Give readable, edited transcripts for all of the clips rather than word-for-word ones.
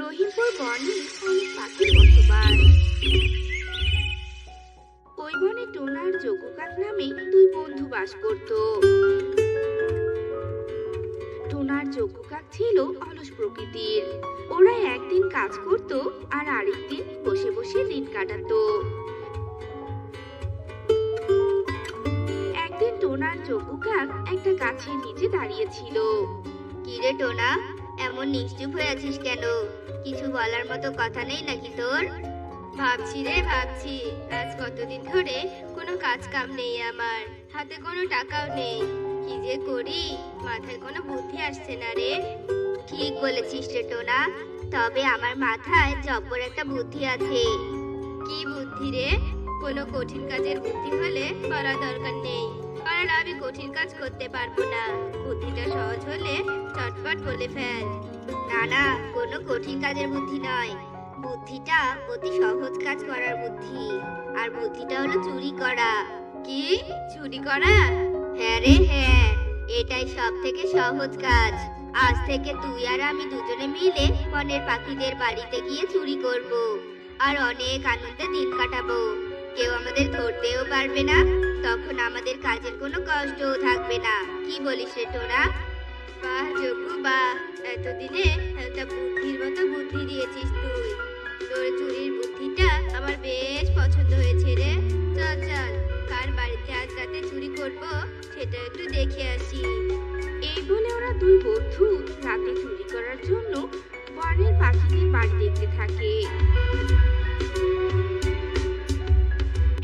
রহিমপুর বনে অনেক পাখির বসবাস। ওই বনে টোনা আর যোগু কাক নামে দুই বন্ধু বাস করত। টোনা আর যোগু কাক ছিল অলস প্রকৃতির। ওরা একদিন কাজ করত আর আরেকদিন বসে বসে দিন কাটাতো। একদিন টোনা আর যোগু কাক একটা গাছের নিচে দাঁড়িয়েছিল। কিরে টোনা, এমন নিশ্চুপ হয়ে আছিস কেন? কিছু বলার মতো কথা নেই নাকি তোর? ভাবছি আজ কতদিন ধরে কোনো কাজ কাম নেই, আমার হাতে কোনো টাকাও নেই। কি যে করি, মাথায় কোনো বুদ্ধি আসছে না রে। ঠিক বলেছিস রে টোনা, তবে আমার মাথায় জব্বর একটা বুদ্ধি আছে। কি বুদ্ধি রে? কোনো কঠিন কাজের বুদ্ধি হলে বলা দরকার নেই, কারণ আমি কঠিন কাজ করতে পারবো না। বুদ্ধিটা সহজ হলে চটপট বলে ফেল। না না, কোনো কঠিন কাজের বুদ্ধি নয়, বুদ্ধিটা অতি সহজ কাজ করার বুদ্ধি। আর বুদ্ধিটা হলো চুরি করা। কি? চুরি করা? হ্যাঁ রে হ্যাঁ, এটাই সব থেকে সহজ কাজ। আজ থেকে তুই আর আমি দুজনে মিলে বনের পাখিদের বাড়িতে গিয়ে চুরি করব, আর অনেক আনন্দে দিন কাটাবো। কেউ আমাদের ধরতেও পারবে না, তখন আমাদের কাজের কোনো কষ্টও থাকবে না। কি বলিস রে টোনা? বাহ যোগু বাহ, এতদিনে একটা বুদ্ধির মতো বুদ্ধি দিয়েছিস তুই। তোর চুরির বুদ্ধিটা আমার বেশ পছন্দ হয়েছে রে। চল চল, কার বাড়িতে আজ রাতে চুরি করব সেটা একটু দেখে আসি। এই বলে ওরা দুই বন্ধু রাতে চুরি করার জন্য বনের পাখিদের বাড়ি দেখতে থাকে।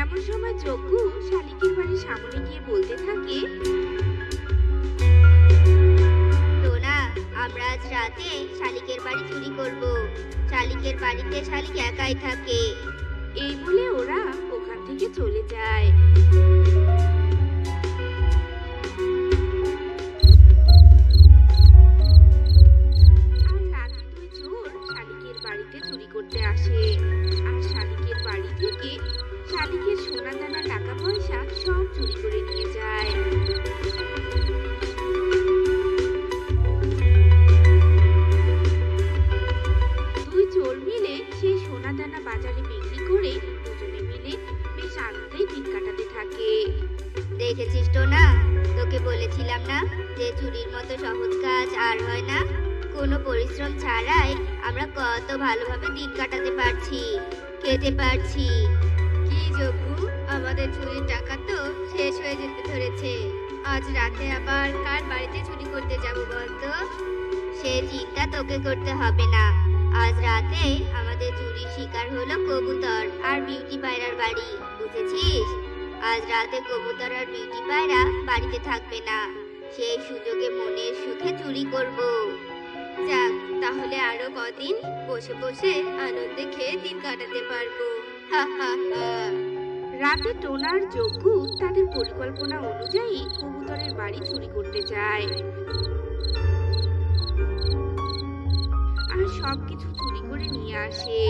এমন সময় যজ্ঞু শালিকের বাড়ির সামনে গিয়ে বলতে থাকে, টোনা, আমরা আজ রাতে শালিকের বাড়ি চুরি করব। শালিকের বাড়িতে শালিক একাই থাকে। এই বলে ওরা ওখান থেকে চলে যায়। আর রাতে দুই চোর শালিকের বাড়িতে চুরি করতে আসে। আর শালিকের বাড়ি থেকে শালিকের সোনা দানা টাকা পয়সা সব চুরি করে নিয়ে যায়। দুই চোর মিলে সেই সোনা দানা বাজারে বিক্রি করে দুজনে মিলে বেশ আনন্দে দিন কাটাতে থাকে। দেখেছিস টোনা, তোকে বলেছিলাম না যে চুরির মতো সহজ কাজ আর হয় না। কোনো পরিশ্রম ছাড়াই আমরা কত ভালোভাবে দিন কাটাতে পারছি, খেতে পারছি। কি যোগু, আমাদের চুরির টাকা তো শেষ হয়ে যেতে ধরেছে। আজ রাতে আবার কার বাড়িতে চুরি করতে যাবো বলতো? সে চিন্তা তোকে করতে হবে না। আজ রাতে আমাদের চুরির শিকার হলো কবুতর আর বিউটি পায়রার বাড়ি, বুঝেছিস? আজ রাতে কবুতর আর বিউটি পায়রা বাড়িতে থাকবে না। সেই সুযোগে মনের সুখে চুরি করব। যাক, তাহলে আরো কদিন বসে বসে আনন্দে খেয়ে দিন কাটাতে পারবো। হা হা হা। রাতে টোনা আর যজ্ঞু তাদের পরিকল্পনা অনুযায়ী কবুতরের বাড়ি চুরি করতে যায় আর সবকিছু চুরি করে নিয়ে আসে।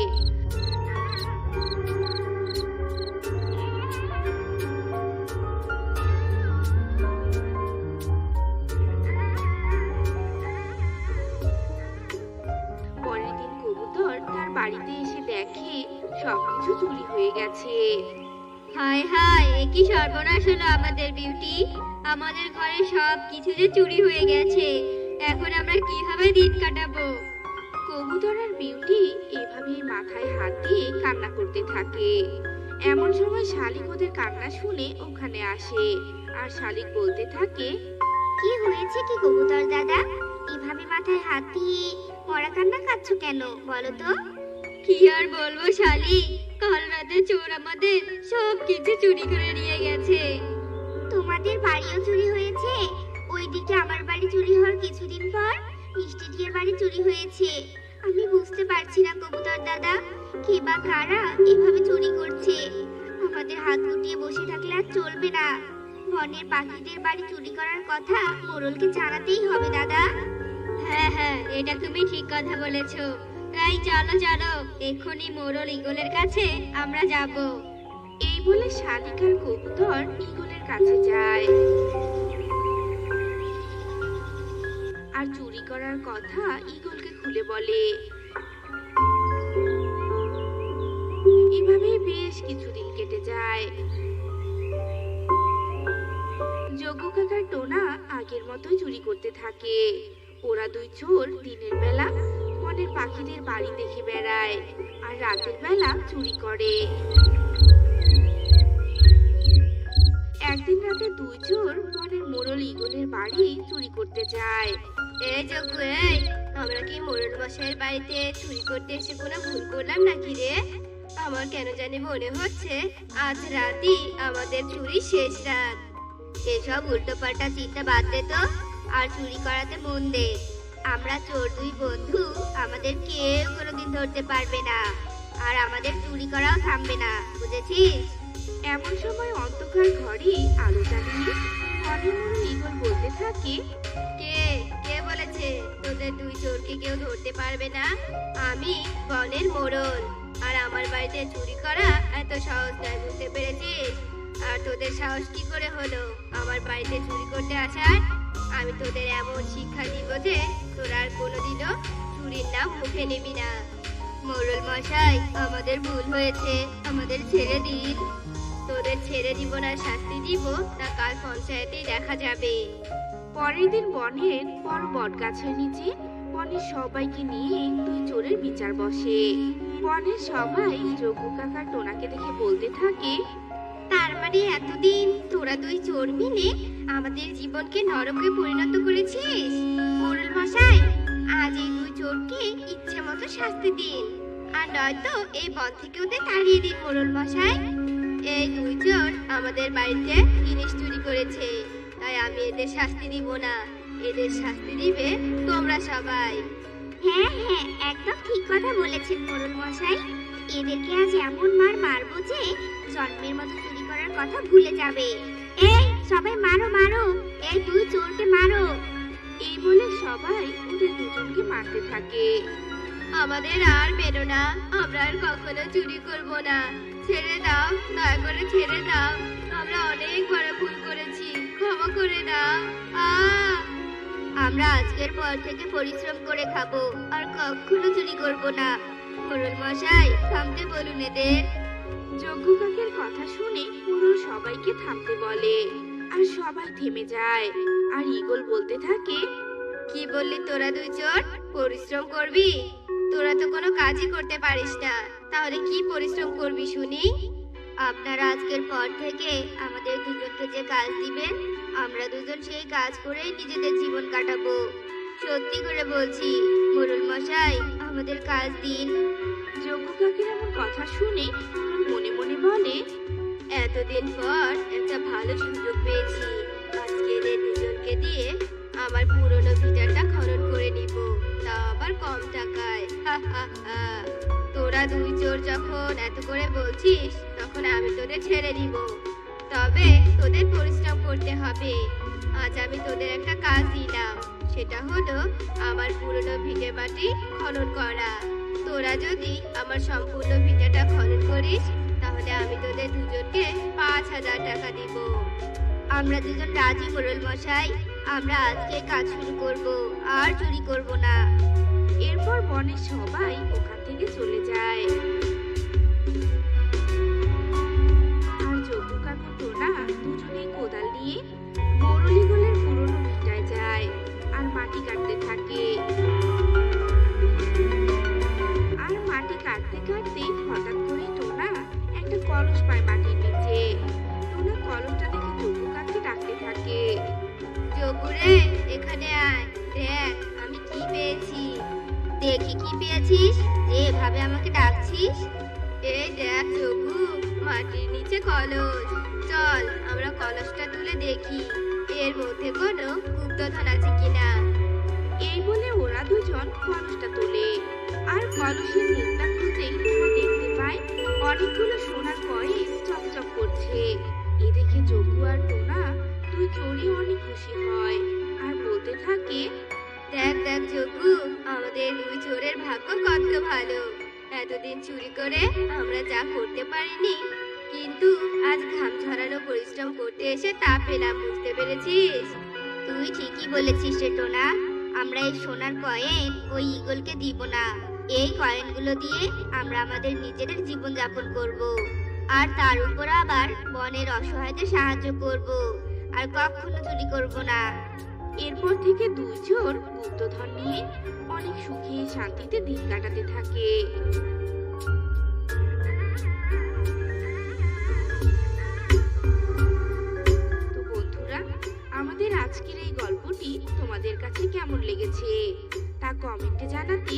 পরের দিন কবুতর তার বাড়িতে এসে দেখে সবকিছু চুরি হয়ে গেছে। হায় হায়, এ কি সর্বনাশ হলো আমাদের বিউটি! আমাদের ঘরে সব কিছু যে চুরি হয়ে গেছে। এখন আমরা কিভাবে দিন কাটাবো? কবুতর আর বিউটি এভাবেই মাথায় হাত দিয়ে কান্না করতে থাকে। এমন সময় শালিক ওদের কান্না শুনে ওখানে আসে আর শালিক বলতে থাকে, কি হয়েছে কি কবুতর দাদা? এভাবে মাথায় হাত দিয়ে মরা কান্না কাচ্ছ কেন বলো তো? কি আর বলবো শালি, কাল রাতে চোর আমাদের সব কিছু চুরি করে নিয়ে গেছে। তোমাদের বাড়িও চুরি হয়েছে? ওইদিকে আমার বাড়ি চুরি হওয়ার কিছুদিন পর মিষ্টিদির বাড়ি চুরি হয়েছে। আমি বুঝতে পারছি না কবুতর দাদা, কে বা কারা এভাবে চুরি করছে। আমাদের হাত গুটিয়ে বসে থাকলে আর চলবে না। বনের পাখিদের বাড়ি চুরি করার কথা মোড়লকে জানাতেই হবে দাদা। হ্যাঁ হ্যাঁ, এটা তুমি ঠিক কথা বলেছো। তাই চলো চলো, এক্ষুনি মোড়ল ঈগলের কাছে আমরা যাব। এই বলে শালিক আর কবুতর ঈগলের কাছে যায় আর চুরি করার কথা ঈগলকে খুলে বলে। এভাবে বেশ কিছুদিন কেটে যায়। যজ্ঞ কাকার টোনা আগের মতোই চুরি করতে থাকে। ওরা দুই চোর দিনের বেলা বনের পাখিদের বাড়ি দেখে বেড়ায় আর রাতের বেলা চুরি করে। একদিন রাতে দুই চোর বনের মোড়ল ঈগলের বাড়ি চুরি করতে যায়। এই যজ্ঞ, এই আমরা কি মোড়ল মশাইয়ের বাড়িতে চুরি করতে এসে কোনো ভুল করলাম নাকি রে? আমার কেন জানি মনে হচ্ছে আজ রাতই আমাদের চুরি শেষ রাত। এসব উল্টোপাল্টা চিন্তা বাদ দে তো, আর চুরি করাতে মন দে। আমরা চোর দুই বন্ধু, আমাদের কেউ কোনোদিন ধরতে পারবে না, আর আমাদের চুরি করাও থামবে না, বুঝেছিস? এমন সময় অন্ধকার ঘরে আলো জ্বালিয়ে বনের মোড়ল ঈগল বলতে থাকে, কে কে বলেছে তোদের দুই চোরকে কেউ ধরতে পারবে না? আমি বনের মোড়ল, আর আমার বাড়িতে চুরি করা এত সহজ নয়, বুঝতে পেরেছিস? আর তোদের সাহস কি করে হলো আমার বাড়িতে চুরি করতে আসার? আমি তোদের এমন শিক্ষা দিব যে তোরা আর কোনোদিনও চুরির নাম মুখে নিবি না। মোড়ল মশাই, আমাদের ভুল হয়েছে, আমাদের ছেড়ে দিন। তোদের ছেড়ে দিব না শাস্তি দিব, না কাল পঞ্চায়েতেই দেখা যাবে। পরের দিন বনের বড় বট গাছের নিচে বনের সবাইকে নিয়ে দুই চোরের বিচার বসে। বনের সবাই যজ্ঞ কাকার টোনাকে দেখে বলতে থাকে, তার মানে এতদিন তোরা দুই চোর মিলে আমাদের জীবনকে নরকে পরিণত করেছিস। মোড়ল মশাই, আজ এই দুই চোরকে ইচ্ছে মতো শাস্তি দিন, আর নয়তো এই বন থেকে ওদের তাড়িয়ে দিন। মোড়ল মশাই, এই দুই চোর আমাদের বাড়িতে জিনিস চুরি করেছে, তাই আমি এদের শাস্তি দিব না, এদের শাস্তি দিবে তোমরা সবাই। হ্যাঁ হ্যাঁ, একদম ঠিক কথা বলেছেন মোড়ল মশাই। এদেরকে আজ এমন মার মারবো যে জন্মের মতো চুরি করার কথা ভুলে যাবে। এই সবাই মারো মারো, এই দুই চোরকে মারো। এই বলে সবাই ওদের দুজনকে মারতে থাকে। আমাদের আর বেরো না, আমরা আর কখনো চুরি করব না। ছেড়ে দাও, দয়া করে ছেড়ে দাও, আমরা অনেক বড় ভুল করেছি, ক্ষমা করে দাও। আমরা আজকের পর থেকে পরিশ্রম করে খাবো, আর কখনো চুরি করব না। মোড়ল মশাই, থামতে বলুন এদের। যজ্ঞ কাকের কথা শুনে মোড়ল সবাইকে থামতে বলে, আর সবাই থেমে যায়। আর ঈগল বলতে থাকে, কি বললি তোরা দুই চোর? পরিশ্রম করবি? তোরা তো কোনো কাজই করতে পারিস না, তাহলে কি পরিশ্রম করবি শুনি? আপনারা আজকের পর থেকে আমাদের দুজনকে যে কাজ দিবেন, আমরা দুজন সেই কাজ করেই নিজেদের জীবন কাটাবো। সত্যি করে বলছি, মোড়ল মশাই, আমাদের কাজ দিন। যজ্ঞ কাকের এমন কথা শুনে মোড়ল মনে মনে বলে, এতদিন পর একটা ভালো সুযোগ পেয়েছি, আজকে এদের দুজনকে দিয়ে আমার পুরনো ভিটাটা খনন করে নিব, তা আবার কম টাকায়। হা হা হা। তোরা দুই চোর যখন এত করে বলছিস, তখন আমি তোদের ছেড়ে দিব, তবে তোদের পরিশ্রম করতে হবে। আজ আমি তোদের একটা কাজ দিলাম, সেটা হলো আমার পুরনো ভিটে মাটি খনন করা। তোরা যদি আমার সম্পূর্ণ ভিটাটা খনন করিস, তাহলে আমি তোদের দুজনকে 5,000 টাকা দিব। আমরা দুজন রাজি মোড়ল মশাই, আমরা আজকে কাজ শুরু করব, আর চুরি করব না। এরপর বনের সবাই ওখান থেকে চলে যায়। আর যজ্ঞ কাকু টোনা দুজনেই কোদাল নিয়ে মোড়ল ঈগলের পুরনো ভিটায় যায় আর মাটি কাটতে থাকে। আর মাটি কাটতে কাটতে হঠাৎ করে টোনা একটা কলস পায় মাটির নিচে। টোনা কলসটা দেখে যজ্ঞ কাককে ডাকতে থাকে, যোগুরে, এখানে আয়, দেখ আমি কি পেয়েছি। দেখি কি পেয়েছিস, এভাবে আমাকে ডাকছিস? এই দেখ যোগু, মাটির নিচে কলস। চল আমরা কলসটা তুলে দেখি এর মধ্যে কোনো গুপ্তধন আছে কিনা। এই বলে ওরা দুজন কলসটা তোলে। আর কলসের নিচটা খুলতেই টোনা দেখতে পায় অনেকগুলো সোনার কয়েন চকচক করছে। এ দেখে যজ্ঞ আর টোনা দুই চোরই অনেক খুশি হয় আর বলতে থাকে, দেখ দেখ যোগু, আমাদের দুই চোরের ভাগ্য কত ভালো। এতদিন চুরি করে আমরা যা করতে পারিনি, কিন্তু আজ ঘাম ঝরানো পরিশ্রম করতে এসে তা পেলাম, বুঝতে পেরেছিস? তুই ঠিকই বলেছিস রে টোনা, আমরা এই সোনার কয়েন ওই ঈগলকে দিব না। এই কয়েনগুলো দিয়ে আমরা আমাদের নিজেদের জীবন যাপন করব, আর তার উপর আবার বনের অসহায়দের সাহায্য করব, আর কখনো চুরি করব না। এরপর থেকে দুইজন গুপ্তধন নিয়ে অনেক সুখে শান্তিতে দিন কাটাতে থাকে। তো বন্ধুরা, আমাদের আজকের এই গল্পটি তোমাদের কাছে কেমন লেগেছে তা কমেন্টে জানাতে